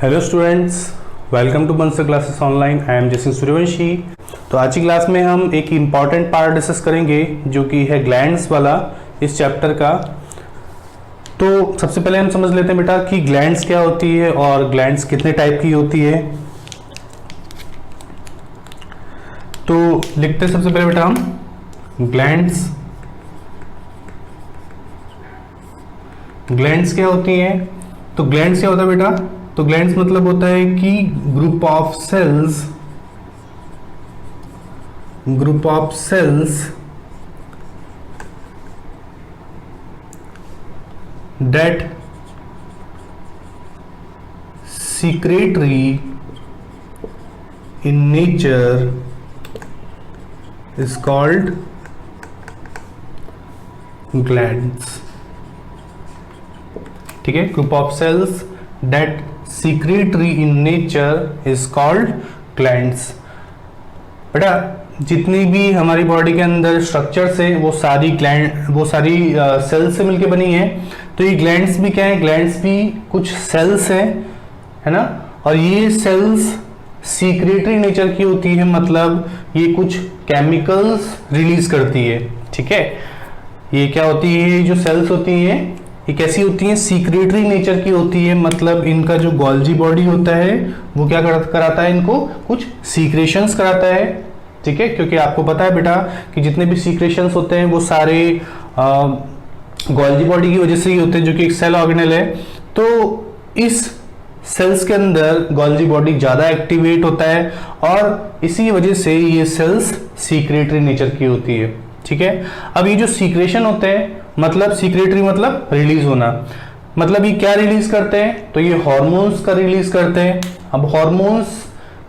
Hello students, welcome to Bansal classes online. I am Jaisin Suryavanshi. तो आज की क्लास में हम एक इम्पॉर्टेंट पार्ट डिस्कस करेंगे जो कि है ग्लैंड्स वाला इस चैप्टर का। तो सबसे पहले हम समझ लेते हैं बेटा कि ग्लैंड्स क्या होती है और ग्लैंड्स कितने टाइप की होती है। तो लिखते हैं सबसे पहले बेटा हम ग्लैंड्स। ग्लैंड्स क्या होती हैं? तो ग्लैंड्स क्या होता है बेटा? तो ग्लैंड्स मतलब होता है कि group of cells that secretory in nature is called glands। ठीक है, group of cells that secretory in nature is called glands। बेटा जितनी भी हमारी बॉडी के अंदर स्ट्रक्चर्स है वो सारी सेल्स से मिलके बनी है। तो ये ग्लैंड्स भी क्या है? ग्लैंड्स भी कुछ सेल्स हैं, है ना। और ये सेल्स सीक्रेटरी नेचर की होती है, मतलब ये कुछ केमिकल्स रिलीज करती है। ठीक है, ये क्या होती है? ये जो सेल्स होती हैं ये कैसी होती हैं? सीक्रेटरी नेचर की होती है, मतलब इनका जो गोल्जी बॉडी होता है वो क्या कराता है? इनको कुछ सीक्रेशंस कराता है। ठीक है, क्योंकि आपको पता है बेटा कि जितने भी सीक्रेशंस होते हैं वो सारे गोल्जी बॉडी की वजह से ही होते हैं, जो कि एक सेल ऑर्गेनेल है। तो इस सेल्स के अंदर गोल्जी बॉडी ज्यादा एक्टिवेट होता है और इसी वजह से ये सेल्स सीक्रेटरी नेचर की होती है। ठीक है, अब ये जो सीक्रेशन होते हैं, मतलब सीक्रेटरी मतलब रिलीज होना, मतलब ये क्या रिलीज करते हैं? तो ये हॉर्मोन्स का रिलीज करते हैं। अब हॉर्मोन्स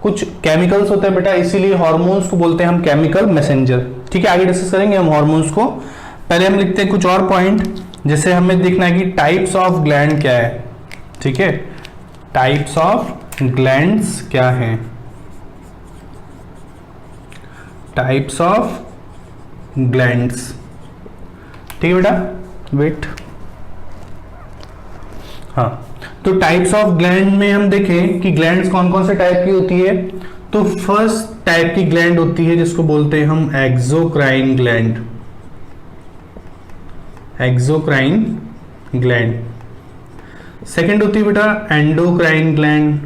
कुछ केमिकल्स होते हैं बेटा, इसीलिए हॉर्मोन्स को बोलते हैं हम केमिकल मैसेंजर। ठीक है, आगे डिस्कस करेंगे हम हॉर्मोन्स को। पहले हम लिखते हैं कुछ और पॉइंट, जैसे हमें देखना है कि टाइप्स ऑफ ग्लैंड क्या है। ठीक है, टाइप्स ऑफ ग्लैंड्स क्या है? Types of glands. ठीक है बेटा, वेट। हाँ, तो टाइप्स ऑफ ग्लैंड में हम देखें कि ग्लैंड्स कौन कौन से टाइप की होती है। तो फर्स्ट टाइप की ग्लैंड होती है जिसको बोलते हैं हम exocrine gland. Exocrine gland. Second होती है बेटा एंडोक्राइन ग्लैंड।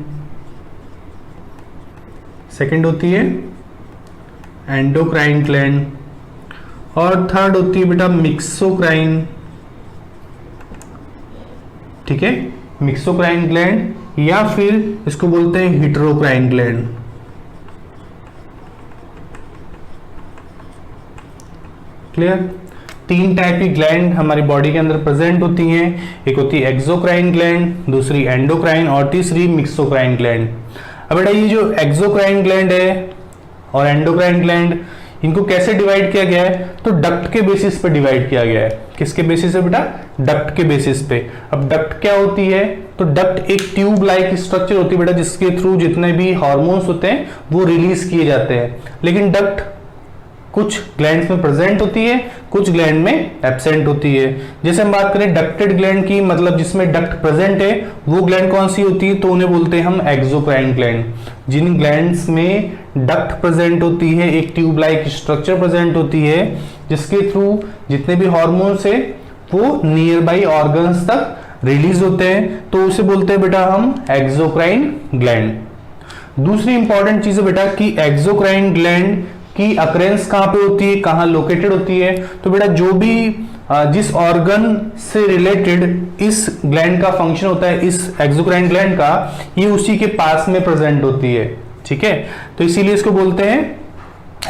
सेकंड होती है एंडोक्राइन ग्लैंड। और थर्ड होती है बेटा मिक्सोक्राइन। ठीक है, मिक्सोक्राइन ग्लैंड या फिर इसको बोलते हैं हेटेरोक्राइन ग्लैंड। क्लियर? तीन टाइप की ग्लैंड हमारी बॉडी के अंदर प्रेजेंट होती हैं। एक होती है एक्सोक्राइन ग्लैंड, दूसरी एंडोक्राइन और तीसरी मिक्सोक्राइन ग्लैंड। अब बेटा ये जो एक्सोक्राइन ग्लैंड है और एंडोक्राइन ग्लैंड, इनको कैसे डिवाइड किया गया है? तो डक्ट के बेसिस पे डिवाइड किया गया है। किसके बेसिस पे बेटा? डक्ट के बेसिस पे। अब डक्ट क्या होती है? तो डक्ट एक ट्यूब लाइक स्ट्रक्चर होती है बेटा, जिसके थ्रू जितने भी हार्मोन्स होते हैं वो रिलीज किए जाते हैं। लेकिन डक्ट कुछ ग्लैंड्स में प्रेजेंट होती है, कुछ ग्लैंड में एब्सेंट होती है। जैसे हम बात करें डक्टेड ग्लैंड की, मतलब जिसमें डक्ट प्रेजेंट है, वो ग्लैंड कौन सी होती है? तो उन्हें बोलते हैं हम एक्सोक्राइन ग्लैंड। जिन ग्लैंड्स में डक्ट प्रेजेंट होती है, एक ट्यूब लाइक स्ट्रक्चर प्रेजेंट होती है, जिसके थ्रू जितने भी हॉर्मोन्स है वो नियर बाई ऑर्गन्स तक रिलीज होते हैं, तो उसे बोलते हैं बेटा हम एक्सोक्राइन ग्लैंड। दूसरी इंपॉर्टेंट चीज है बेटा कि एक्सोक्राइन ग्लैंड की अकरेंस कहां पे होती है, कहां लोकेटेड होती है? तो बेटा जो भी जिस ऑर्गन से रिलेटेड इस ग्लैंड का फंक्शन होता है, इस एक्सोक्राइन ग्लैंड का, ये उसी के पास में प्रेजेंट होती है। ठीक है, तो इसीलिए इसको बोलते हैं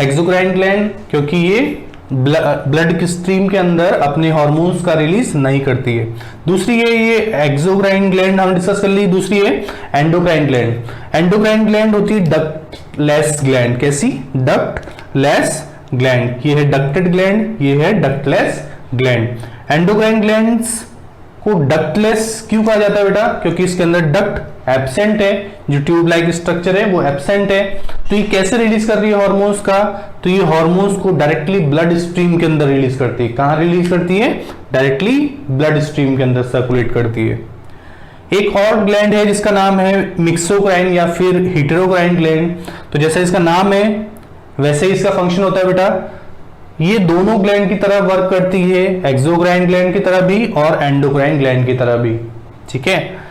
एक्सोक्राइन ग्लैंड, क्योंकि ये ब्लड की स्ट्रीम के अंदर अपने हार्मोन्स का रिलीज नहीं करती है। दूसरी है ये एक्सोक्राइन ग्लैंड हमने डिस्कस कर ली। दूसरी है एंडोक्राइन ग्लैंड। एंडोक्राइन ग्लैंड होती है डक्टलेस ग्लैंड। कैसी? Ductless gland. ये है डक्टेड ग्लैंड, ये है डक्टलेस ग्लैंड। एंडोक्राइन ग्लैंड्स को डक्टलेस क्यों कहा जाता है बेटा? क्योंकि इसके अंदर डक्ट एब्सेंट है, जो ट्यूब लाइक स्ट्रक्चर है वो एब्सेंट है। तो ये कैसे रिलीज कर रही है हार्मोन्स का? तो ये हार्मोन्स को डायरेक्टली ब्लड स्ट्रीम के अंदर रिलीज करती है। कहां रिलीज करती है? डायरेक्टली ब्लड स्ट्रीम के अंदर सर्कुलेट करती है। एक और ग्लैंड है जिसका नाम है मिक्सोक्राइन या फिर हेटेरोक्राइन ग्लैंड। तो जैसे इसका नाम है वैसे ही इसका फंक्शन होता है बेटा, ये दोनों ग्लैंड की तरह वर्क करती है, एक्सोक्राइन ग्लैंड की तरह भी और एंडोक्राइन ग्लैंड की तरह भी, ठीक है।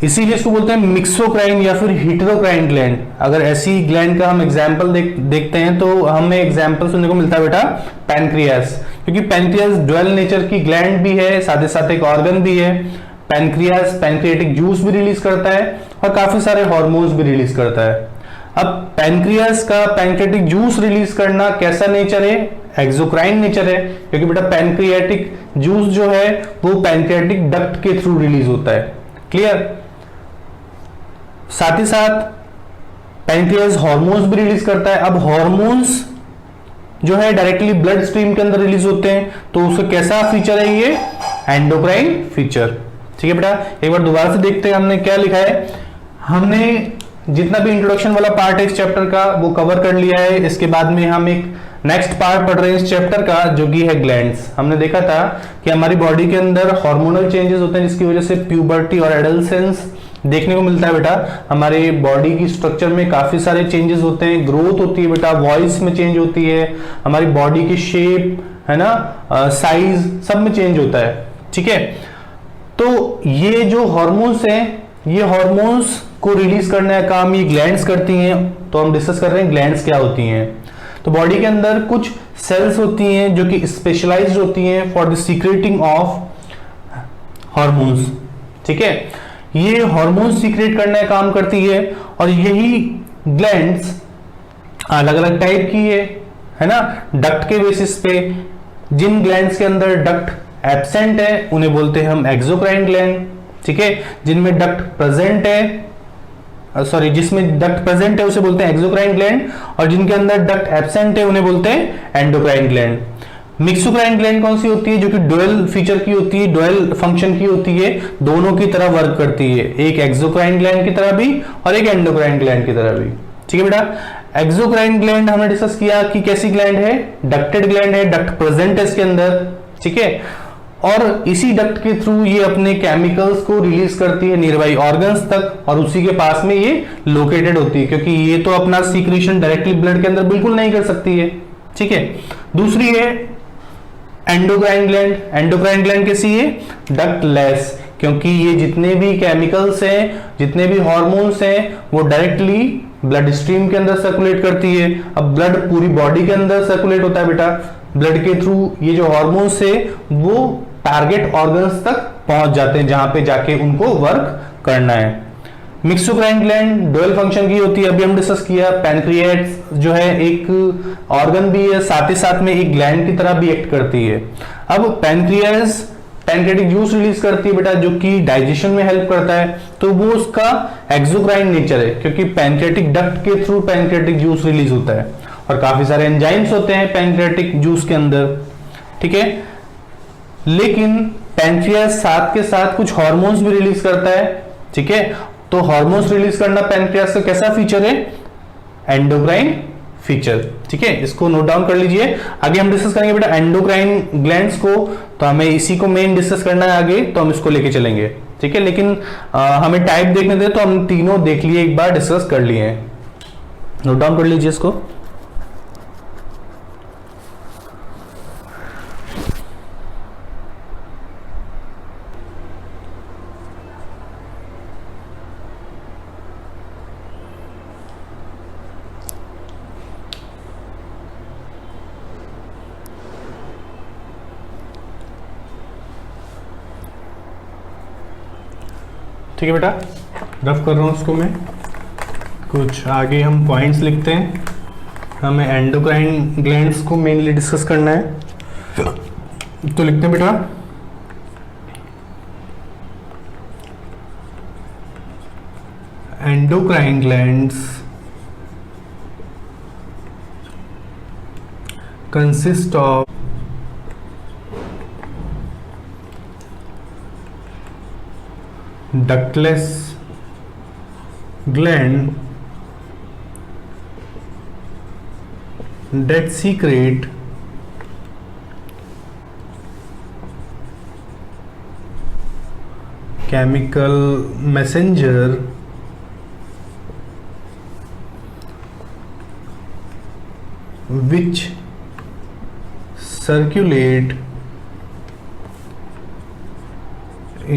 इसीलिए इसको बोलते हैं मिक्सोक्राइन या फिर हेटेरोक्राइन ग्लैंड। अगर ऐसी ग्लैंड का हम एग्जांपल देखते हैं तो हमें एग्जांपल सुनने को मिलता है बेटा पैनक्रियास, क्योंकि पैनक्रियास ड्वेल नेचर की ग्लैंड भी है, साथ ही साथ एक ऑर्गन भी है। पैनक्रियास पैनक्रियाटिक जूस भी रिलीज करता है और काफी सारे हार्मोन्स भी रिलीज करता है। अब पैनक्रियास का पैनक्रियाटिक जूस रिलीज करना कैसा नेचर है? एक्सोक्राइन नेचर है, क्योंकि बेटा पैनक्रियाटिक जूस जो है वो पैनक्रियाटिक डक्ट के थ्रू रिलीज होता है। क्लियर? साथ ही साथ पैनक्रियास हार्मोन्स भी रिलीज करता है। अब हार्मोन्स जो है डायरेक्टली ब्लड स्ट्रीम के अंदर रिलीज होते हैं, तो उसका कैसा फीचर है ये? Endocrine feature. ठीक है बेटा, एक बार दोबारा से देखते हैं हमने क्या लिखा है। हमने जितना भी इंट्रोडक्शन वाला पार्ट है इस चैप्टर का वो कवर कर लिया है। इसके बाद में हम एक नेक्स्ट पार्ट पढ़ रहे हैं इस चैप्टर का, जो कि है ग्लैंड्स। हमने देखा था कि हमारी बॉडी के अंदर हार्मोनल चेंजेस होते हैं जिसकी वजह से प्यूबर्टी और एडोलेसेंस देखने को मिलता है बेटा। हमारे बॉडी की स्ट्रक्चर में काफी सारे चेंजेस होते हैं, ग्रोथ होती है बेटा, वॉइस में चेंज होती है, हमारी बॉडी की शेप है ना, साइज सब में चेंज होता है। ठीक है, तो ये जो हार्मोन्स हैं, ये हार्मोन्स को रिलीज करने का काम ये ग्लैंड्स करती हैं। तो हम डिस्कस कर रहे हैं ग्लैंड्स क्या होती हैं। तो बॉडी के अंदर कुछ सेल्स होती हैं जो कि स्पेशलाइज्ड होती हैं for the secreting of hormones. ठीक है, ये हार्मोन्स सीक्रेट करने का काम करती है और यही ग्लैंड्स अलग अलग टाइप की है ना, डक्ट के बेसिस पे। जिन ग्लैंड्स के अंदर डक्ट एब्सेंट है उन्हें बोलते हैं हम एक्सोक्राइन ग्लैंड। ठीक है, जिनमें डक्ट प्रेजेंट है जिसमें डक्ट प्रेजेंट है उसे बोलते हैं एक्सोक्राइन ग्लैंड, और जिनके अंदर डक्ट एब्सेंट है उन्हें बोलते हैं एंडोक्राइन ग्लैंड। मिक्सोक्राइन ग्लैंड कौन सी होती है? जो कि डुअल फीचर की होती है, डुअल फंक्शन की होती है, दोनों की तरह वर्क करती है, एक एक्सोक्राइन ग्लैंड की तरह भी और एक एंडोक्राइन ग्लैंड की तरह भी। ठीक है बेटा, एक्सोक्राइन ग्लैंड हमने डिस्कस किया कि कैसी ग्लैंड है, डक्टेड ग्लैंड है, डक्ट प्रेजेंट है इसके अंदर। ठीक है, और इसी डक्ट के थ्रू ये अपने केमिकल्स को रिलीज करती है नियर बाई ऑर्गन्स तक, और उसी के पास में ये लोकेटेड होती है, क्योंकि ये तो अपना सीक्रेशन डायरेक्टली ब्लड के अंदर बिल्कुल नहीं कर सकती है। ठीक है, दूसरी है एंडोक्राइन ग्लैंड। एंडोक्राइन ग्लैंड कैसी है? डक्टलेस, क्योंकि ये जितने भी केमिकल्स हैं, जितने भी हार्मोन्स हैं, वो डायरेक्टली ब्लड स्ट्रीम के अंदर सर्कुलेट करती है। अब ब्लड पूरी बॉडी के अंदर सर्कुलेट होता है बेटा, ब्लड के थ्रू ये जो हार्मोन्स है वो टारगेट ऑर्गन्स तक पहुंच जाते हैं, जहां पे जाके उनको वर्क करना है। मिक्सोक्राइन ग्लैंड डुअल फंक्शन की होती है, अभी हम डिस्कस किया। पैनक्रियास जो है एक ऑर्गन भी है, साथ ही साथ में एक ग्लैंड की तरह भी एक्ट करती है। अब पैनक्रियास पैनक्रियाटिक जूस रिलीज करती है बेटा, जो कि डाइजेशन में हेल्प करता है, तो वो उसका एक्सोक्राइन नेचर है, क्योंकि पैनक्रियाटिक डक्ट के थ्रू पैनक्रियाटिक जूस रिलीज होता है, और काफी सारे एंजाइम्स होते हैं पैनक्रियाटिक जूस के अंदर। ठीक है, लेकिन पैनक्रियास साथ के साथ कुछ हार्मोन्स भी रिलीज करता है। ठीक है, तो हार्मोन्स रिलीज करना पैनक्रियास का कैसा फीचर है? Endocrine feature. ठीक है, इसको नोट डाउन कर लीजिए। आगे हम डिस्कस करेंगे बेटा एंडोक्राइन ग्लैंड्स को, तो हमें इसी को मेन डिस्कस करना है आगे, तो हम इसको लेके चलेंगे। ठीक है, लेकिन हमें टाइप देखने दे, तो हम तीनों देख लिए, एक बार डिस्कस कर लिए हैं। नोट डाउन कर लीजिए इसको। ठीक है बेटा, रफ कर रहा हूँ उसको मैं। कुछ आगे हम पॉइंट्स लिखते हैं, हमें एंडोक्राइन ग्लैंड्स को मेनली डिस्कस करना है, तो लिखते हैं बेटा endocrine glands consist of ductless gland that secrete chemical messenger which circulate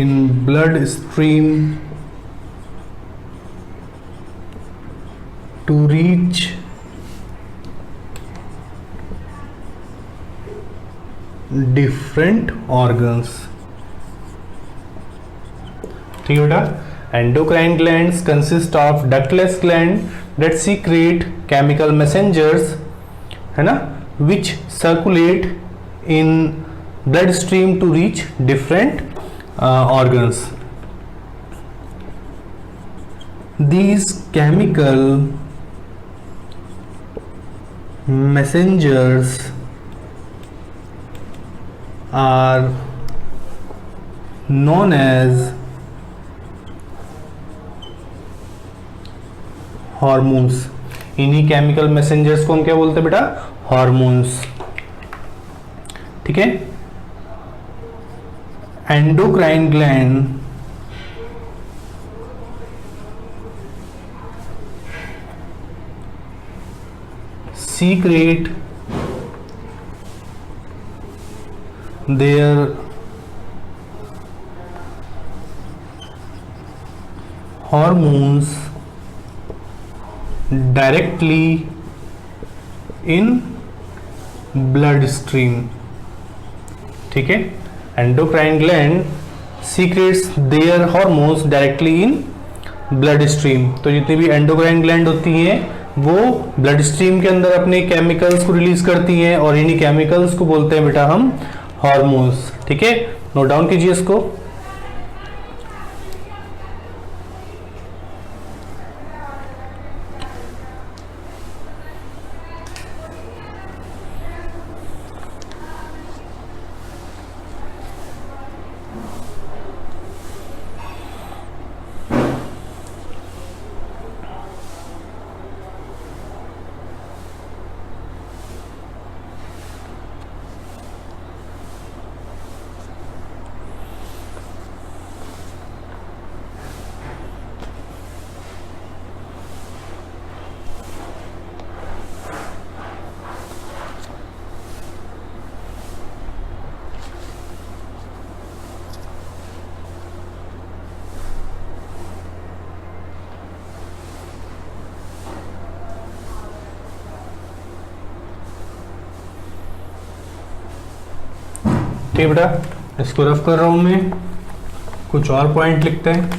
in blood stream to reach different organs. ठीक है बेटा, endocrine glands consist of ductless gland that secrete chemical messengers, है ना, which circulate in blood stream to reach different organs. These chemical messengers are known as hormones. इन्हीं chemical messengers को हम क्या बोलते हैं बेटा? हॉर्मोन्स. ठीक है. Endocrine gland secrete their hormones directly in blood stream. ठीक है. Endocrine gland secretes their hormones directly in blood stream. तो जितनी भी एंडोक्राइन ग्लैंड होती हैं वो ब्लड स्ट्रीम के अंदर अपने केमिकल्स को रिलीज करती हैं और इन्हीं केमिकल्स को बोलते हैं बेटा हम हॉर्मोन्स. ठीक है, नोट डाउन कीजिए इसको. ठीक है बेटा, इसको रफ कर रहा हूं मैं. कुछ और पॉइंट लिखते हैं.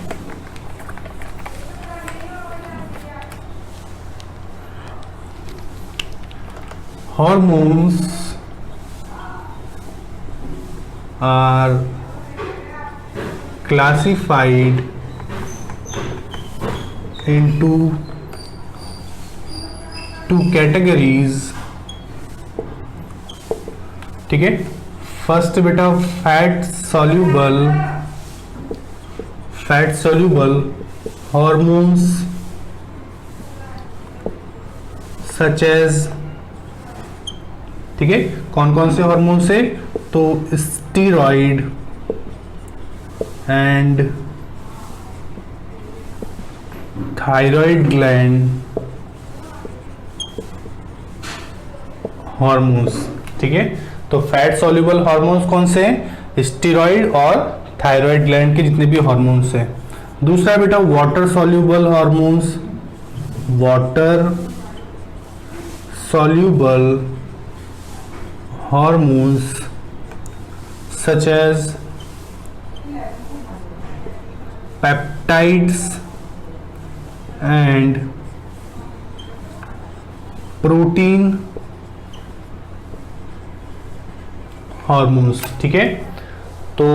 Hormones are classified into two categories. ठीक है. फर्स्ट बेटा fat soluble hormones such as. ठीक है, कौन कौन से हॉर्मोन्स है? तो steroid and thyroid gland hormones. ठीक है, तो फैट सॉल्युबल हार्मोन्स कौन से हैं? स्टीरॉइड और थायराइड ग्लैंड के जितने भी हार्मोन्स हैं. दूसरा बेटा water soluble hormones, water soluble hormones such as peptides and protein hormones. ठीक है, तो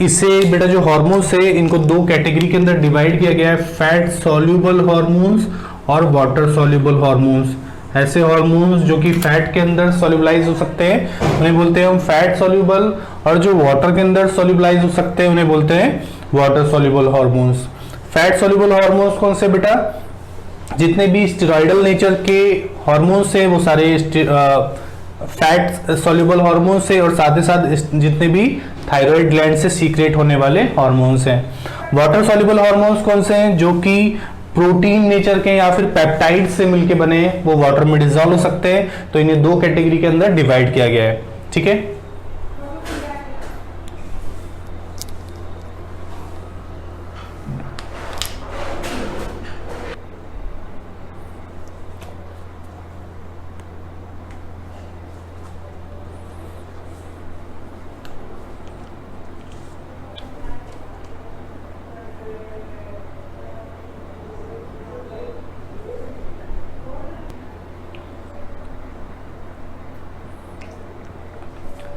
इसे बेटा जो हार्मोन्स है इनको दो कैटेगरी के अंदर डिवाइड किया गया है, फैट सॉल्युबल हार्मोन्स और वाटर सॉल्युबल हार्मोन्स. ऐसे हार्मोन्स जो कि फैट के अंदर सॉल्युबलाइज हो सकते हैं उन्हें बोलते हैं हम फैट सॉल्युबल, और जो वाटर के अंदर सॉल्युबलाइज हो सकते हैं उन्हें बोलते हैं water soluble hormones. Fat soluble hormones कौन से बेटा? जितने भी स्टेरॉइडल नेचर के हार्मोन्स हैं वो सारे फैट सॉल्युबल हार्मोन्स है, और साथ ही साथ जितने भी थायराइड ग्लैंड से सीक्रेट होने वाले हॉर्मोन्स हैं। वाटर सॉल्युबल हॉर्मोन्स कौन से हैं? जो कि प्रोटीन नेचर के या फिर पेप्टाइड से मिलके बने हैं, वो वाटर में डिसॉल्व हो सकते हैं। तो इन्हें दो कैटेगरी के अंदर डिवाइड किया गया है। ठीक है,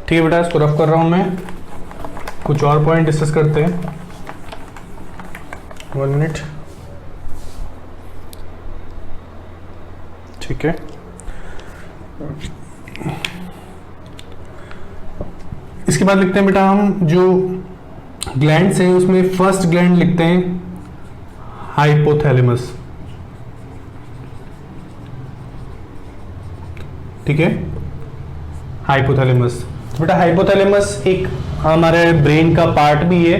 ठीक है बेटा, इसको रफ कर रहा हूं मैं। कुछ और पॉइंट डिस्कस करते हैं। 1 मिनट। ठीक है, इसके बाद लिखते हैं बेटा हम जो ग्लैंड्स हैं उसमें फर्स्ट ग्लैंड लिखते हैं हाइपोथैलेमस। ठीक है, हाइपोथैलेमस। बेटा हाइपोथैलेमस एक हमारे ब्रेन का पार्ट भी है,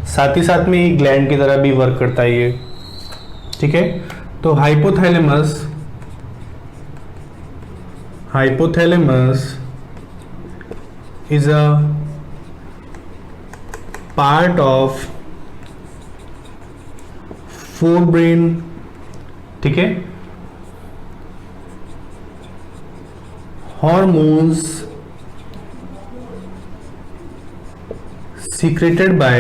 साथ ही साथ में एक ग्लैंड की तरह भी वर्क करता है ये। ठीक है, तो hypothalamus is a part of forebrain. ठीक है, hormones secreted by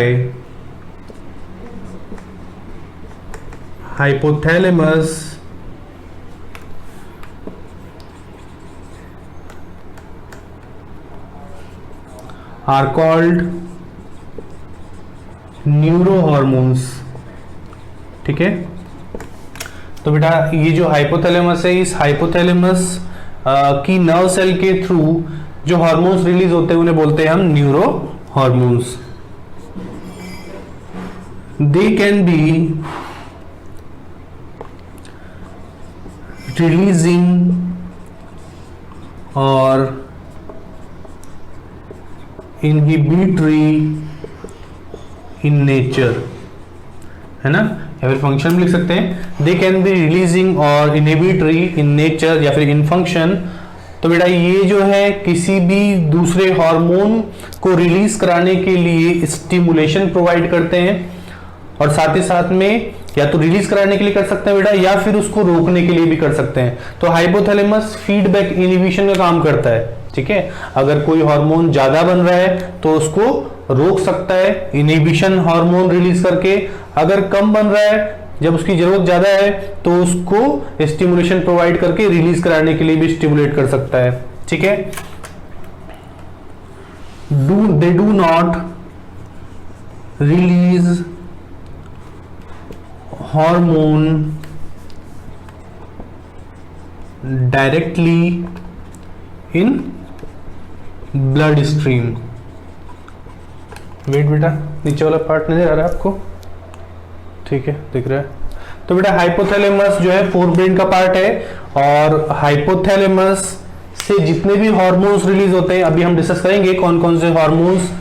hypothalamus are called neurohormones। ठीक है, तो बेटा ये जो हाइपोथैलेमस है, इस हाइपोथैलेमस की नर्व सेल के थ्रू जो हार्मोन्स रिलीज होते हैं उन्हें बोलते हैं हम neuro hormones. They can be releasing or inhibitory in nature, है ना, या फिर फंक्शन भी लिख सकते हैं। They can be releasing और inhibitory in nature या फिर in function। तो बेटा ये जो है किसी भी दूसरे हार्मोन को रिलीज कराने के लिए स्टिमुलेशन प्रोवाइड करते हैं, और साथ ही साथ में या तो रिलीज कराने के लिए कर सकते हैं बेटा, या फिर उसको रोकने के लिए भी कर सकते हैं। तो हाइपोथैलेमस फीडबैक इनहिबिशन का काम करता है। ठीक है, अगर कोई हार्मोन ज्यादा बन रहा है तो उसको रोक सकता है इनहिबिशन हार्मोन रिलीज करके, अगर कम बन रहा है जब उसकी जरूरत ज्यादा है तो उसको स्टिमुलेशन प्रोवाइड करके रिलीज कराने के लिए भी स्टिमुलेट कर सकता है। ठीक है, they do not release hormone directly in blood stream. Wait बेटा, नीचे वाला पार्ट नजर आ रहा है आपको? ठीक है, दिख रहा है। तो बेटा हाइपोथैलेमस जो है फोरब्रेन का पार्ट है, और हाइपोथैलेमस से जितने भी हार्मोन्स रिलीज होते हैं, अभी हम डिस्कस करेंगे कौन कौन से हार्मोन्स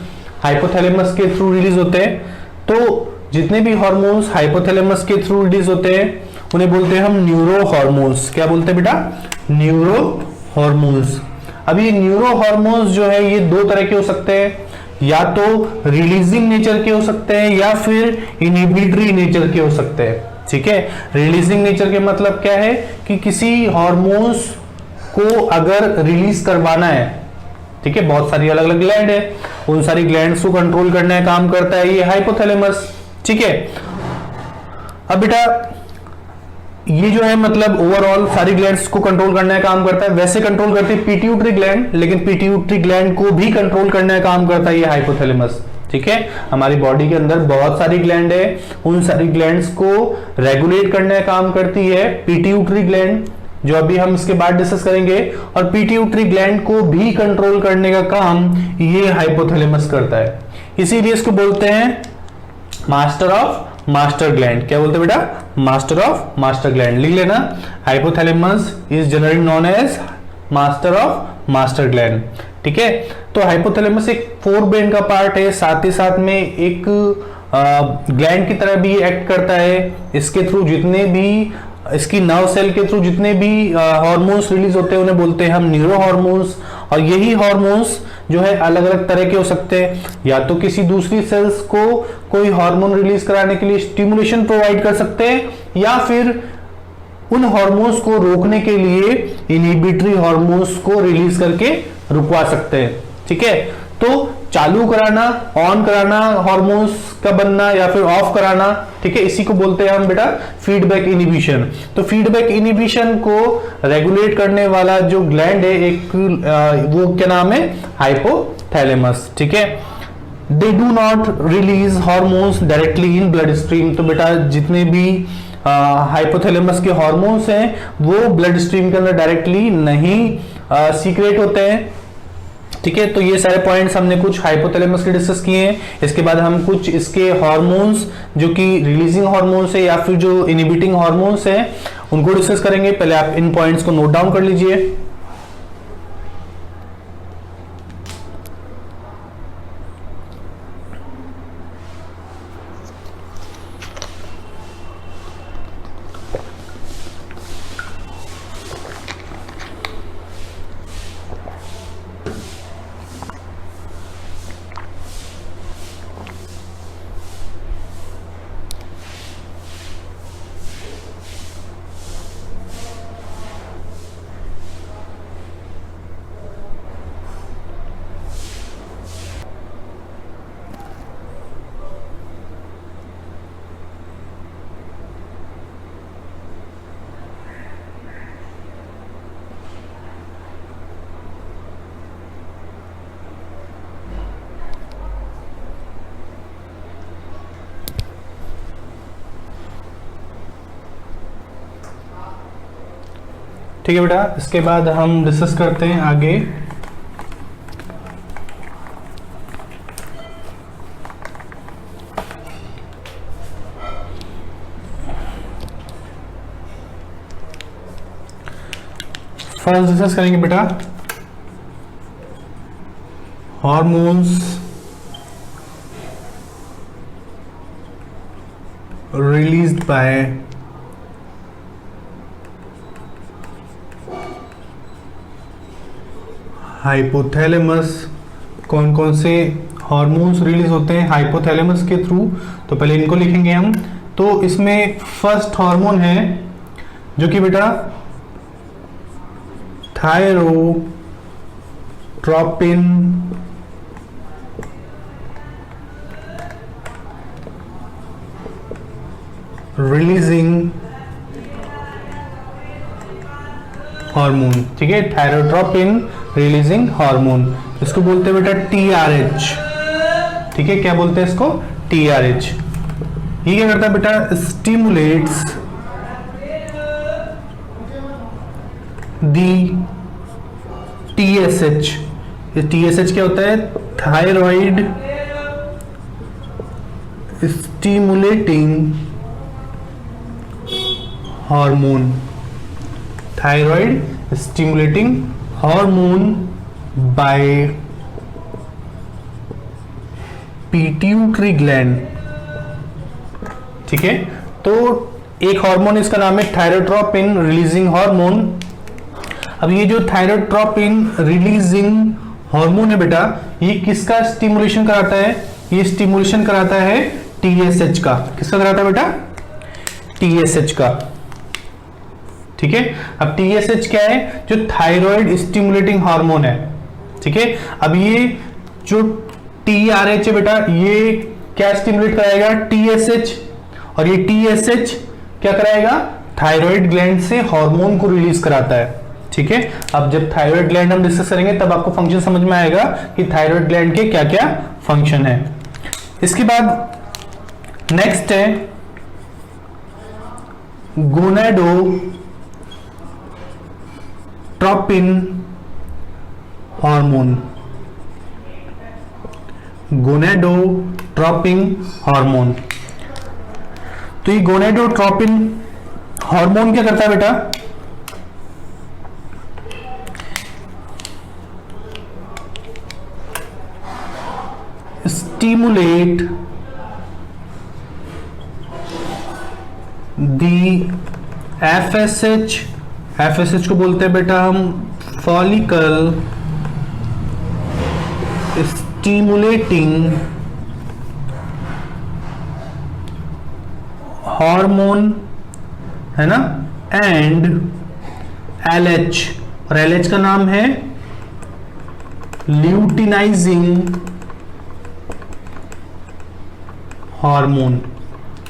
हाइपोथैलेमस के थ्रू रिलीज होते हैं। तो जितने भी हार्मोन्स हाइपोथैलेमस के थ्रू रिलीज होते हैं उन्हें बोलते हैं हम न्यूरो हार्मोन्स। क्या बोलते हैं बेटा? Neuro hormones. अब ये न्यूरो हार्मोन्स जो है ये दो तरह के हो सकते हैं, या तो रिलीजिंग नेचर के हो सकते हैं या फिर इनहिबिटरी नेचर के हो सकते हैं। ठीक है, रिलीजिंग नेचर के मतलब क्या है कि किसी हार्मोन्स को अगर रिलीज करवाना है, ठीक है, बहुत सारी अलग अलग ग्लैंड है, उन सारी ग्लैंड्स को कंट्रोल करने का काम करता है ये हाइपोथैलेमस। ठीक है, अब बेटा ये जो है मतलब ओवरऑल सारी ग्लैंड्स को कंट्रोल करने का काम करता है। वैसे कंट्रोल करती है पिट्यूटरी ग्लैंड, लेकिन पिट्यूटरी ग्लैंड को भी कंट्रोल करने का काम करता है ये हाइपोथैलेमस। ठीक है, हमारी बॉडी के अंदर बहुत सारी ग्लैंड है, उन सारी ग्लैंड्स को रेगुलेट करने का काम करती है पिट्यूटरी ग्लैंड, जो अभी हम इसके बाद डिस्कस करेंगे। और पिट्यूटरी ग्लैंड को भी कंट्रोल करने का काम ये हाइपोथैलेमस करता है, इसीलिए इसको बोलते हैं मास्टर ऑफ मास्टर ग्लैंड। क्या बोलते हैं बेटा? Master of master gland. लिख लेना, hypothalamus is generally known as master of master gland. ठीक है, तो हाइपोथैलेमस एक फोर ब्रेन का पार्ट है, साथ ही साथ में एक ग्लैंड की तरह भी एक्ट करता है। इसके थ्रू जितने भी, इसकी नर्व सेल के थ्रू जितने भी हार्मोन्स रिलीज होते हैं उन्हें बोलते हैं हम न्यूरो हार्मोन्स। और यही हार्मोन्स जो है अलग अलग तरह के हो सकते हैं, या तो किसी दूसरी सेल्स को कोई हार्मोन रिलीज कराने के लिए स्टिमुलेशन प्रोवाइड कर सकते हैं, या फिर उन हार्मोन्स को रोकने के लिए इनहिबिटरी हार्मोन्स को रिलीज करके रुकवा सकते हैं। ठीक है, तो चालू कराना, ऑन कराना हार्मोन्स का बनना, या फिर ऑफ कराना। ठीक है, इसी को बोलते हैं हम बेटा फीडबैक इनहिबिशन। तो फीडबैक इनहिबिशन को रेगुलेट करने वाला जो ग्लैंड है एक, वो क्या नाम है, हाइपोथैलेमस। ठीक है, they do not release hormones directly in blood stream. तो बेटा जितने भी हाइपोथैलेमस के हार्मोन्स हैं वो ब्लड स्ट्रीम के अंदर डायरेक्टली नहीं सीक्रेट होते हैं। ठीक है, तो ये सारे पॉइंट्स हमने कुछ हाइपोथैलेमस के डिस्कस किए हैं। इसके बाद हम कुछ इसके हार्मोन्स जो कि रिलीजिंग हार्मोन्स है या फिर जो इनहिबिटिंग हार्मोन्स हैं उनको डिस्कस करेंगे। पहले आप इन पॉइंट्स को नोट डाउन कर लीजिए। ठीक है बेटा, इसके बाद हम डिस्कस करते हैं आगे फर्स्ट डिस्कस करेंगे बेटा हार्मोन्स रिलीज्ड बाय हाइपोथैलेमस। कौन कौन से हार्मोन्स रिलीज होते हैं हाइपोथैलेमस के थ्रू, तो पहले इनको लिखेंगे हम। तो इसमें फर्स्ट हार्मोन है जो कि बेटा थायरोट्रोपिन रिलीजिंग हार्मोन। ठीक है, थायरोट्रोपिन रिलीजिंग हार्मोन, इसको बोलते हैं बेटा TRH। ठीक है, क्या बोलते हैं इसको, TRH। ये क्या करता है बेटा, स्टिमुलेट्स दी TSH। ये TSH क्या होता है, thyroid stimulating hormone. Thyroid stimulating hormone by pituitary gland. ठीक है, तो एक हार्मोन इसका नाम है थायरोट्रोपिन रिलीजिंग हार्मोन। अब ये जो थायरोट्रोपिन रिलीजिंग हार्मोन है बेटा, ये किसका स्टिमुलेशन कराता है, ये स्टिमुलेशन कराता है TSH का। किसका कराता है बेटा, TSH का। ठीक है, अब TSH क्या है, जो थायराइड स्टिमुलेटिंग हार्मोन है। ठीक है, अब ये जो TRH है बेटा, ये क्या स्टिमुलेट कराएगा, TSH। और ये TSH क्या कराएगा, थायराइड ग्लैंड से हार्मोन को रिलीज कराता है। ठीक है, अब जब थायराइड ग्लैंड हम डिस्कस करेंगे तब आपको फंक्शन समझ में आएगा कि थायराइड ग्लैंड के क्या क्या फंक्शन है। इसके बाद नेक्स्ट है गोनेडोट्रोपिन हार्मोन। गोनेडोट्रोपिन हार्मोन, तो ये गोनेडोट्रोपिन हार्मोन क्या करता है बेटा, स्टिमुलेट दी एफएसएच, एफएसएच को बोलते हैं बेटा हम फॉलिकल स्टिमुलेटिंग हार्मोन, है ना, एंड एलएच, और एलएच का नाम है ल्यूटिनाइजिंग हार्मोन।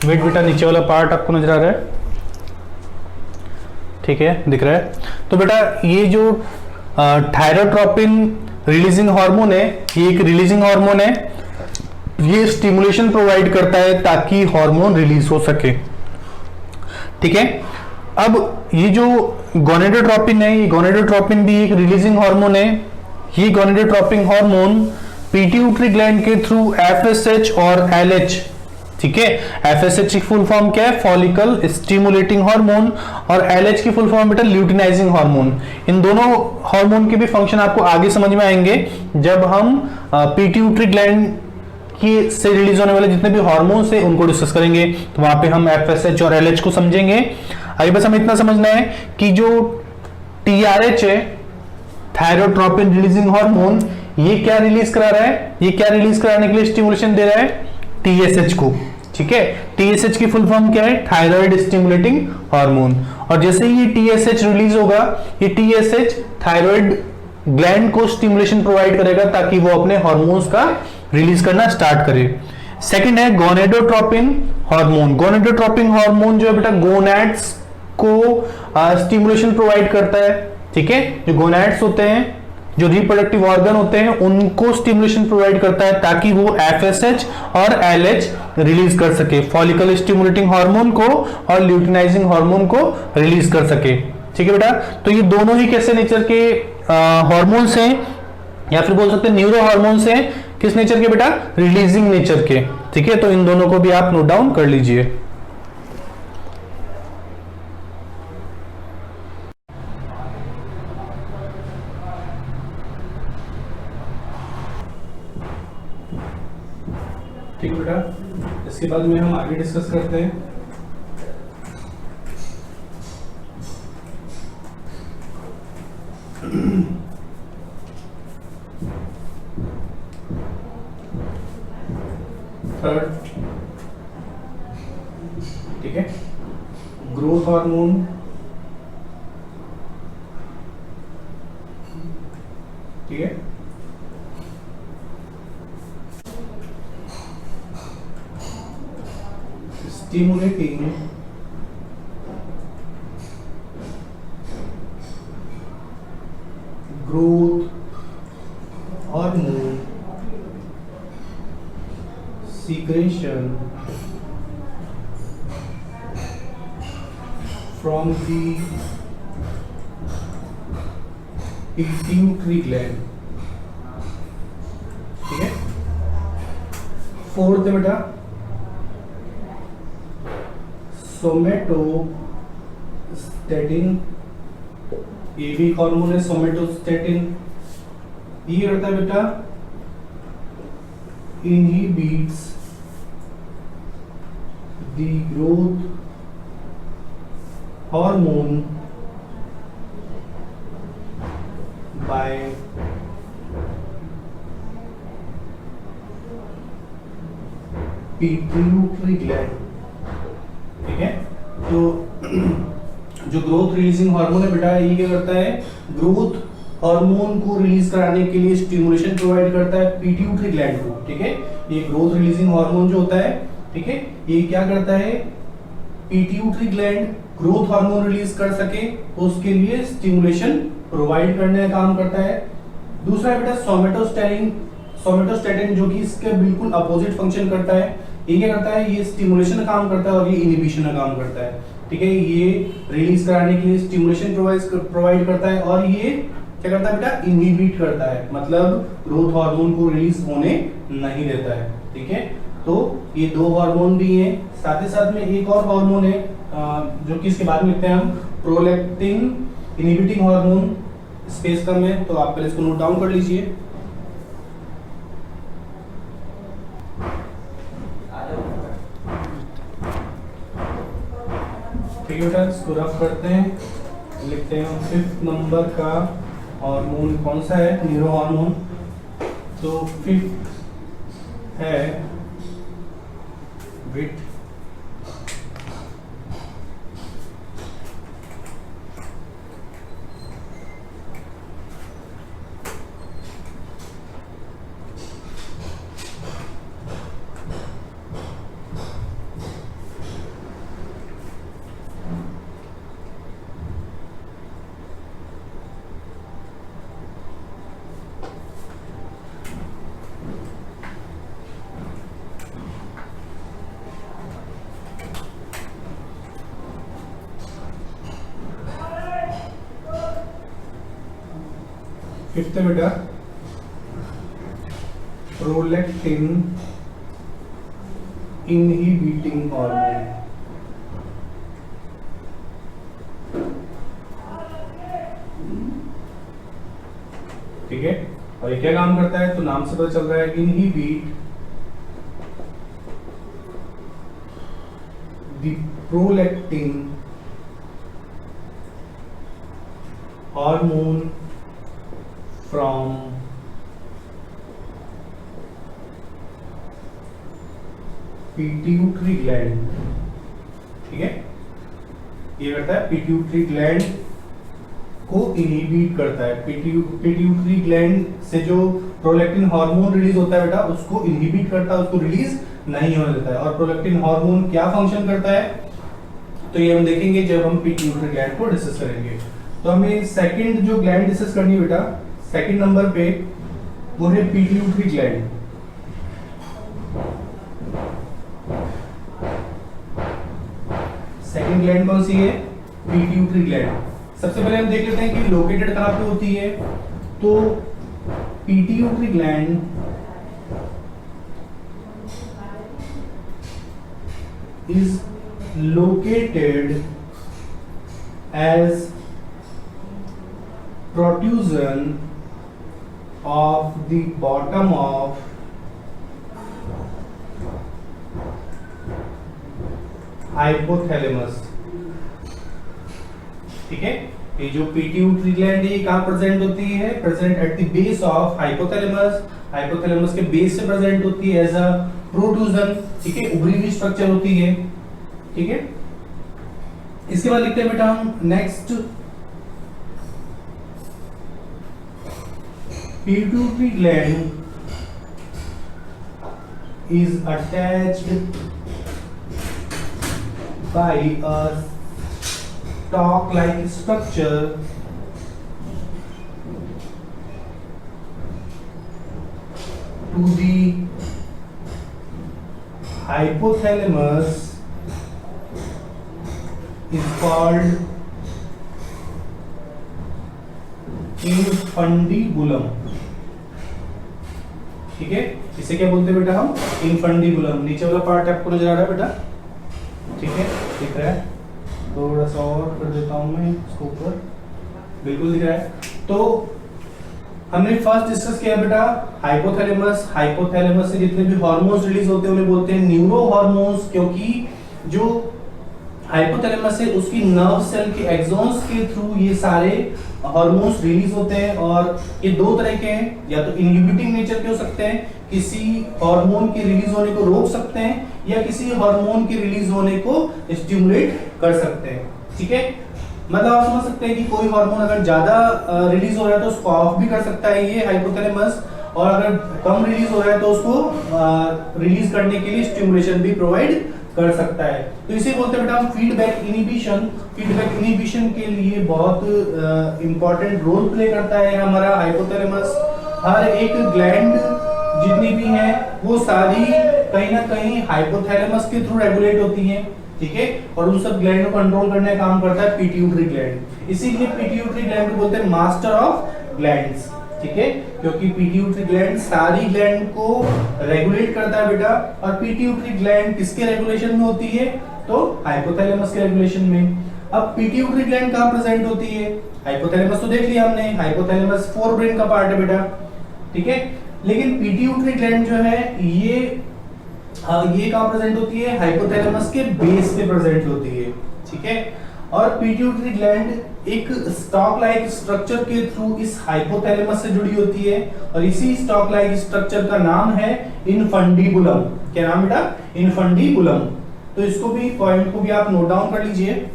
वेट बेटा, नीचे वाला पार्ट आपको नजर आ रहा है, ठीक है, दिख रहा है। तो बेटा ये जो थायरोट्रोपिन रिलीजिंग हार्मोन है, ये एक रिलीजिंग हार्मोन है, ये स्टिमुलेशन प्रोवाइड करता है ताकि हार्मोन रिलीज हो सके, ठीक है। अब ये जो गोनेडोट्रोपिन है, ये गोनेडोट्रोपिन भी एक रिलीजिंग हार्मोन है। ये गोनेडोट्रोपिन हार्मोन पीट्यूटरी ग्लैंड के थ्रू एफएसएच और एलएच, ठीक है, एफएसएच की फुल फॉर्म क्या है, फॉलिकल स्टिमुलेटिंग हार्मोन, और एलएच की फुल फॉर्म बेटा ल्यूटिनाइजिंग हार्मोन। इन दोनों हार्मोन के भी फंक्शन आपको आगे समझ में आएंगे जब हम पीट्यूटरी ग्लैंड की से रिलीज होने वाले जितने भी हार्मोन्स है उनको डिस्कस करेंगे, तो वहां पे हम एफएसएच और एलएच को समझेंगे। अभी बस हमें इतना समझना है कि जो टीआरएच है, थायरोट्रोपिन रिलीजिंग हार्मोन, ये क्या रिलीज करा रहा है, ये क्या रिलीज कराने के लिए स्टिमुलेशन दे रहा है, टीएसएच को, ठीक है। टीएसएच की फुल फॉर्म क्या है, थायराइड स्टिमुलेटिंग हार्मोन। और जैसे ही ये टीएसएच रिलीज होगा, ये टीएसएच थायराइड ग्लैंड को स्टिमुलेशन प्रोवाइड करेगा ताकि वो अपने हार्मोन्स का रिलीज करना स्टार्ट करे। सेकंड है गोनेडोट्रोपिन हार्मोन। गोनेडोट्रोपिन हार्मोन जो है बेटा गोनैड्स को स्टिमुलेशन प्रोवाइड करता है, ठीक है। जो गोनैड्स होते हैं, जो रिप्रोडक्टिव ऑर्गन होते हैं, उनको स्टिमुलेशन प्रोवाइड करता है ताकि वो एफएसएच और एलएच रिलीज कर सके, फॉलिकल स्टिमुलेटिंग हार्मोन को और ल्यूटिनाइजिंग हार्मोन को रिलीज कर सके, ठीक है बेटा। तो ये दोनों ही कैसे नेचर के हार्मोन्स हैं, या फिर बोल सकते हैं न्यूरो हार्मोन्स हैं, किस नेचर के बेटा, रिलीजिंग नेचर के, ठीक है। तो इन दोनों को भी आप नोट डाउन कर लीजिए। ठीक है बेटा, इसके बाद में हम आगे डिस्कस करते हैं। थर्ड, ठीक है, ग्रोथ हार्मोन, ठीक है, stimulating growth hormone secretion from the pituitary gland, ठीक है। फोर्थ है बेटा सोमेटोस्टेटिन, ये भी हार्मोन है सोमेटोस्टेटिन। ये करता है बेटा inhibits the growth hormone by pituitary gland, ठीक है। तो जो ग्रोथ रिलीजिंग हार्मोन है बेटा, ये क्या करता है, ग्रोथ हार्मोन को रिलीज कराने के लिए स्टिमुलेशन प्रोवाइड करता है पीट्यूटरी ग्लैंड को, ठीक है। ये ग्रोथ रिलीजिंग हार्मोन जो होता है, ठीक है, ये क्या करता है, pituitary gland growth hormone release कर सके तो उसके लिए स्टिमुलेशन प्रोवाइड करने का काम करता है। दूसरा है बेटा सोमेटोस्टेटिन, सोमेटोस्टेटिन जो कि इसके बिल्कुल अपोजिट फंक्शन करता है। ये क्या करता है, ये स्टिमुलेशन का काम करता है और ये इनहिबिशन का काम करता है, ठीक है। ये रिलीज कराने के लिए स्टिमुलेशन प्रोवाइड करता है और ये क्या करता है बेटा, इनहिबिट करता है, मतलब ग्रोथ हार्मोन को रिलीज होने नहीं देता है, ठीक है। तो ये दो हार्मोन भी हैं। साथ ही साथ में एक और हार्मोन है जो कि इसके बाद में लिखते हैं हम प्रोलैक्टिन इनहिबिटिंग हार्मोन। स्पेस कम है तो आप पहले इसको नोट डाउन कर लीजिए। ठीक है बेटा, इसको रफ करते हैं, लिखते हैं 5th नंबर का हार्मोन कौन सा है, न्यूरो हार्मोन। तो 5th है विट फिफ्थ बेटा प्रोलैक्टिन इनहिबिटिंग हार्मोन। ठीक है, और ये क्या काम करता है, तो नाम से पता चल रहा है, inhibit the prolactin hormone from pituitary gland। ठीक है, ये करता है पिट्यूटरी ग्लैंड को इनहिबिट करता है। पिट्यूटरी ग्लैंड से जो प्रोलैक्टिन हार्मोन रिलीज होता है बेटा, उसको इनहिबिट करता है, उसको रिलीज नहीं होने देता है। और प्रोलैक्टिन हार्मोन क्या फंक्शन करता है, तो ये हम देखेंगे जब हम पिट्यूटरी ग्लैंड को डिस्कस करेंगे। तो हमें सेकंड जो ग्लैंड डिस्कस करनी है बेटा, सेकंड नंबर पे वो है पिट्यूटरी ग्लैंड। सेकंड ग्लैंड कौन सी है, पिट्यूटरी ग्लैंड। सबसे पहले हम देख लेते हैं कि लोकेटेड कहां पे होती है। तो pituitary gland is located as protrusion of the bottom of hypothalamus। ठीक है, ये जो पिट्यूटरी ग्लैंड है कहां प्रेजेंट होती है, present at the base of hypothalamus. Hypothalamus के बेस से प्रेजेंट होती है एज अ प्रोट्रूजन। ठीक है, उभरी हुई स्ट्रक्चर होती है। ठीक है, इसके बाद लिखते हैं बेटा हम next, pituitary gland is attached by a stalk-like structure to the hypothalamus, is called infundibulum। ठीक है, इसे क्या बोलते हैं बेटा हम, इनफंडिबुलम। नीचे वाला पार्ट आपको नजर आ रहा है बेटा, ठीक है, दिख रहा है, थोड़ा सा और कर देता हूं मैं इसको ऊपर, बिल्कुल दिख रहा है। तो हमने फर्स्ट डिस्कस किया बेटा हाइपोथैलेमस। हाइपोथैलेमस से जितने भी हार्मोन्स रिलीज होते हैं उन्हें बोलते हैं न्यूरो हार्मोन्स, क्योंकि जो हाइपोथैलेमस है उसकी नर्व सेल के एक्सॉन्स के थ्रू ये सारे हार्मोन्स रिलीज होते हैं। और ये दो तरह के हैं, या तो इनहिबिटिंग नेचर के हो सकते हैं, किसी हार्मोन के रिलीज होने को रोक सकते हैं, या किसी हार्मोन के रिलीज होने को स्टिमुलेट कर सकते हैं। ठीक है, मतलब आप समझ सकते हैं कि कोई हार्मोन अगर ज्यादा रिलीज हो रहा है तो उसको ऑफ भी कर सकता है ये हाइपोथैलेमस, और अगर कम रिलीज हो रहा है तो उसको रिलीज करने के लिए स्टिमुलेशन भी प्रोवाइड कर सकता है। तो इसे बोलते हैं बेटा हम फीडबैक इनहिबिशन। फीडबैक इनहिबिशन के लिए बहुत इंपॉर्टेंट रोल प्ले करता है हमारा हाइपोथैलेमस। हर एक ग्लैंड जितनी भी है वो सारी कहीं ना कहीं हाइपोथैलेमस के थ्रू रेगुलेट होती हैं। ठीक है, और उन सब ग्लैंड को कंट्रोल करने का काम करता है पिट्यूटरी ग्लैंड। इसीलिए पिट्यूटरी ग्लैंड को बोलते हैं मास्टर ऑफ ग्लैंड्स। ठीक है, क्योंकि पिट्यूटरी ग्लैंड सारी ग्लैंड को रेगुलेट करता है बेटा। और पिट्यूटरी ग्लैंड किसके रेगुलेशन में होती है, तो हाइपोथैलेमस के रेगुलेशन में। अब पिट्यूटरी ग्लैंड कहां प्रेजेंट होती है, हाइपोथैलेमस तो देख लिया हमने, हाइपोथैलेमस फोरब्रेन का पार्ट है बेटा। ठीक है, लेकिन पिट्यूटरी ग्लैंड जो है ये कहां प्रेजेंट होती है, हाइपोथैलेमस के बेस पे प्रेजेंट होती है। ठीक है। और पिट्यूटरी ग्लैंड एक स्टॉक लाइक स्ट्रक्चर के थ्रू इस हाइपोथैलेमस से जुड़ी होती है और इसी स्टॉक लाइक स्ट्रक्चर का नाम है इनफंडिबुलम। क्या नाम बेटा? इनफंडिबुलम। तो इसको भी पॉइंट को भी आप नोट डाउन कर लीजिए।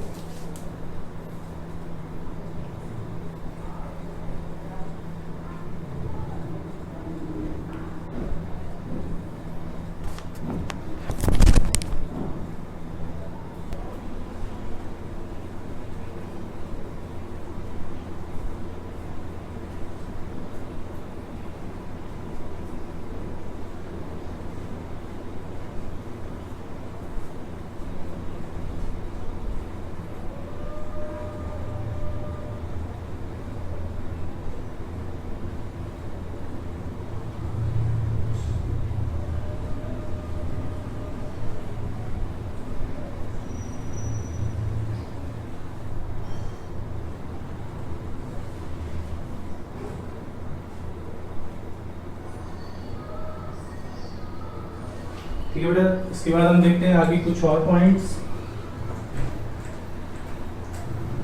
ठीक है बेटा, इसके बाद हम देखते हैं आगे कुछ और पॉइंट्स।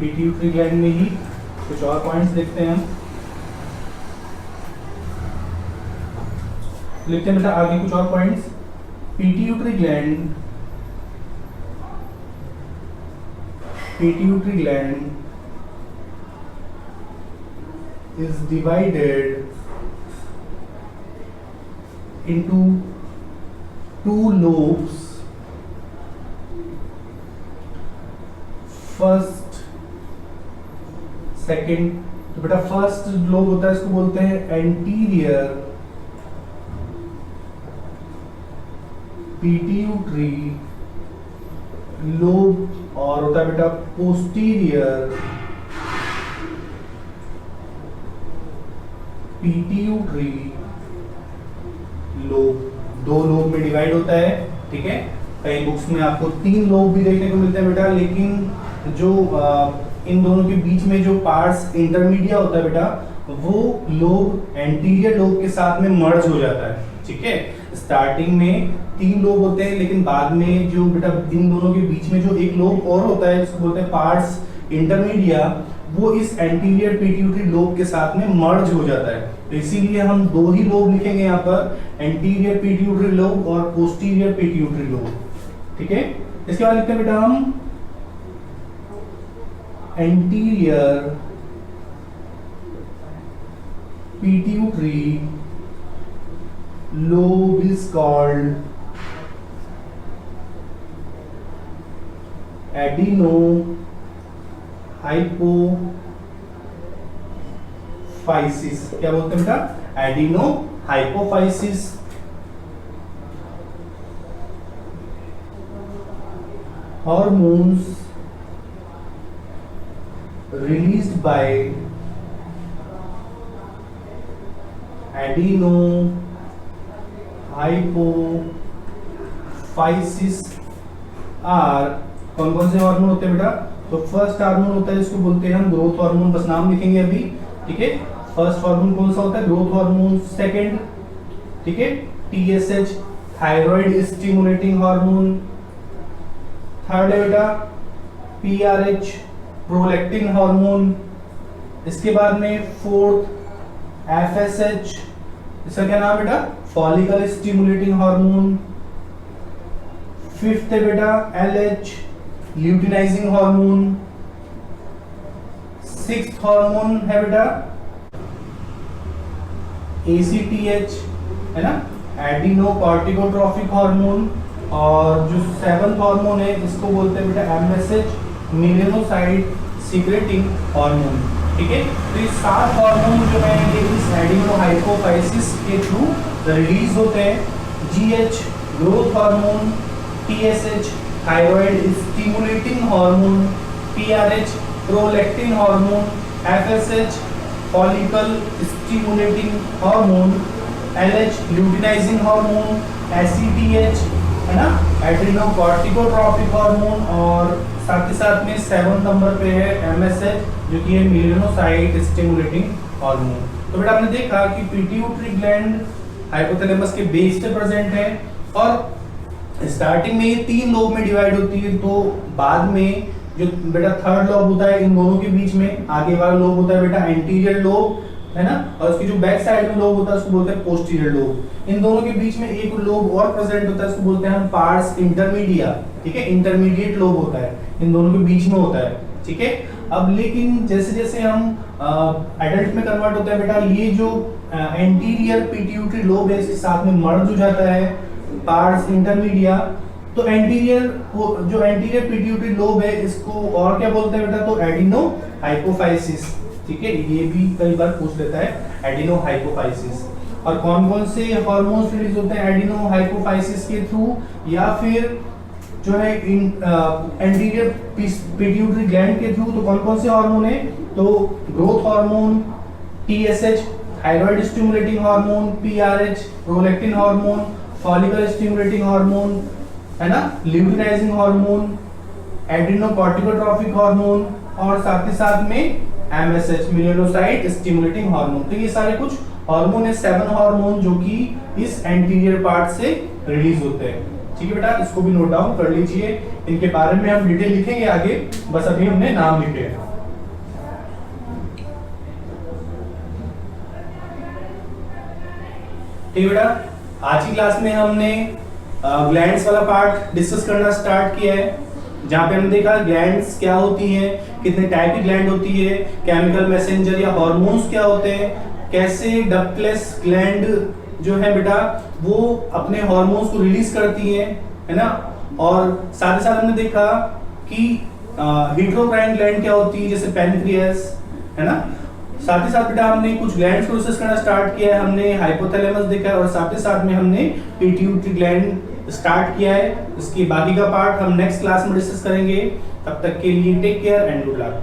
पिट्यूटरी ग्लैंड में ही कुछ और पॉइंट्स देखते हैं हम। लिखते हैं बेटा आगे कुछ और points. Pituitary gland is divided into two lobes. First second. तो बेटा फर्स्ट लोब होता है इसको बोलते हैं एंटीरियर पिट्यूटरी लोब और होता है बेटा पोस्टीरियर पिट्यूटरी लोब। दो लोब में डिवाइड होता है, ठीक है। कई बुक्स में आपको 3 लोब भी देखने को मिलते हैं बेटा, लेकिन जो इन दोनों के बीच में जो पार्ट्स इंटरमीडिया होता है बेटा, वो लोब एंटीरियर लोब के साथ में मर्ज हो जाता है, ठीक है। स्टार्टिंग में 3 लोब होते हैं, लेकिन बाद में जो बेटा इन दोनों के बीच में जो एक लोब और होता है जिसको बोलते हैं पार्ट्स इंटरमीडिया, वो इस एंटीरियर पिट्यूटरी लोब के साथ में मर्ज हो जाता है। तो इसीलिए हम 2 ही लोब लिखेंगे यहाँ पर, एंटीरियर पिट्यूटरी लोब और पोस्टीरियर पिट्यूटरी लोब, ठीक है। इसके बाद लिखते हैं बेटा हम anterior pituitary lobe is called adeno hypophysis. क्या बोलते हैं बेटा? Adeno hypophysis. Hormones released by adeno hypophysis are कौन कौन से हार्मोन होते हैं बेटा? तो फर्स्ट हार्मोन होता है जिसको बोलते हैं हम ग्रोथ हार्मोन, बस नाम लिखेंगे अभी, ठीक है। फर्स्ट हार्मोन कौन सा होता है? Growth hormone. सेकंड, ठीक है, TSH thyroid stimulating hormone. Third है बेटा PRH प्रोलैक्टिन हार्मोन। इसके बाद में फोर्थ FSH, इसका क्या नाम बेटा? Follicle stimulating hormone. फिफ्थ है बेटा LH luteinizing hormone. Sixth hormone है बेटा ACTH, है ना, एडिनोकॉर्टिकोट्रॉफिक हार्मोन। और जो 7th हार्मोन है इसको बोलते हैं बेटा MSH मेलेनोसाइट सीक्रेटिंग हार्मोन, ठीक है। तो ये 7 हार्मोन जो है ये इस एडिनो हाइपोफाइसिस के थ्रू रिलीज होते हैं। GH growth hormone, TSH thyroid stimulating hormone, PRH prolactin hormone, FSH follicle stimulating hormone, LH luteinizing hormone, ACTH है ना एड्रेनोकॉर्टिकोट्रॉपिक हार्मोन, और साथ ही साथ में 7 नंबर पे है MSH जो कि है मेलेनोसाइट स्टिमुलेटिंग हार्मोन। तो बेटा आपने देखा कि पिट्यूटरी ग्लैंड हाइपोथैलेमस के बेस पे प्रेजेंट है और स्टार्टिंग में ये 3 लोब में डिवाइड होती है, तो बाद में जो बेटा थर्ड लोब होता है इन दोनों के बीच में, आगे वाला लोब होता है बेटा एंटीरियर लोब, है ना, और उसकी जो बैक साइड में लोब होता है उसको बोलते हैं पोस्टीरियर लोब। इन दोनों के बीच में एक लोब और प्रेजेंट होता है, उसको बोलते हैं हम पार्स इंटरमीडिया, ठीक है, इंटरमीडिएट लोब होता है, इन दोनों के बीच में होता है, ठीक है। अब लेकिन जैसे जैसे हम एडल्ट में कन्वर्ट होता है बेटा, ये जो एंटीरियर पिट्यूटरी लोब है इसके साथ में मर्ज हो जाता है पार्स इंटरमीडिया। तो एंटीरियर जो एंटीरियर पिट्यूटरी लोब है इसको और क्या बोलते हैं बेटा, तो एडिनो हाइपोफाइसिस, ठीक है, ये भी कई बार पूछ लेता है एडिनो हाइपोफाइसिस। और कौन कौन से हार्मोन्स रिलीज होते हैं एडिनो हाइपोफाइसिस के थ्रू, या फिर जो है एंटीरियर पिट्यूटरी ग्लैंड के थ्रू, तो कौन कौन से हार्मोन है, तो growth hormone, TSH thyroid stimulating hormone, PRH prolactin hormone, follicle stimulating hormone, है ना, ल्यूटिनाइजिंग हार्मोन, एड्रिनोकॉर्टिकोट्रॉफिक हार्मोन, और साथ ही साथ में एमएसएच मेलानोसाइट स्टिमुलेटिंग हार्मोन। तो ये सारे कुछ हार्मोन है, 7 हार्मोन जो कि इस एंटीरियर पार्ट से रिलीज होते हैं, ठीक है बेटा, इसको भी नोट डाउन कर लीजिए। इनके बारे में हम डिटेल लिखेंगे आगे, बस अभी हमने नाम लिखे हैं। ठीक है बेटा, आज की क्लास में हमने ग्लैंड्स वाला पार्ट डिस्कस करना स्टार्ट किया है, जहां पे हमने देखा ग्लैंड्स क्या होती हैं, कितने टाइप की ग्लैंड होती है, केमिकल मैसेंजर या हार्मोन्स क्या होते हैं, कैसे डक्टलेस ग्लैंड जो है बेटा वो अपने हार्मोन्स को रिलीज करती है ना, और साथ ही साथ हमने देखा कि हीटेरोक्राइन ग्लैंड क्या होती है, जैसे पैनक्रियास, है ना। साथ ही साथ बेटा हमने कुछ ग्लैंड्स को डिस्कस करना स्टार्ट किया है, हमने हाइपोथैलेमस देखा है, और साथ ही साथ में हमने पिट्यूटरी ग्लैंड स्टार्ट किया है। इसकी बाकी का पार्ट हम नेक्स्ट क्लास में डिस्कस करेंगे। तब तक के लिए take care and good luck.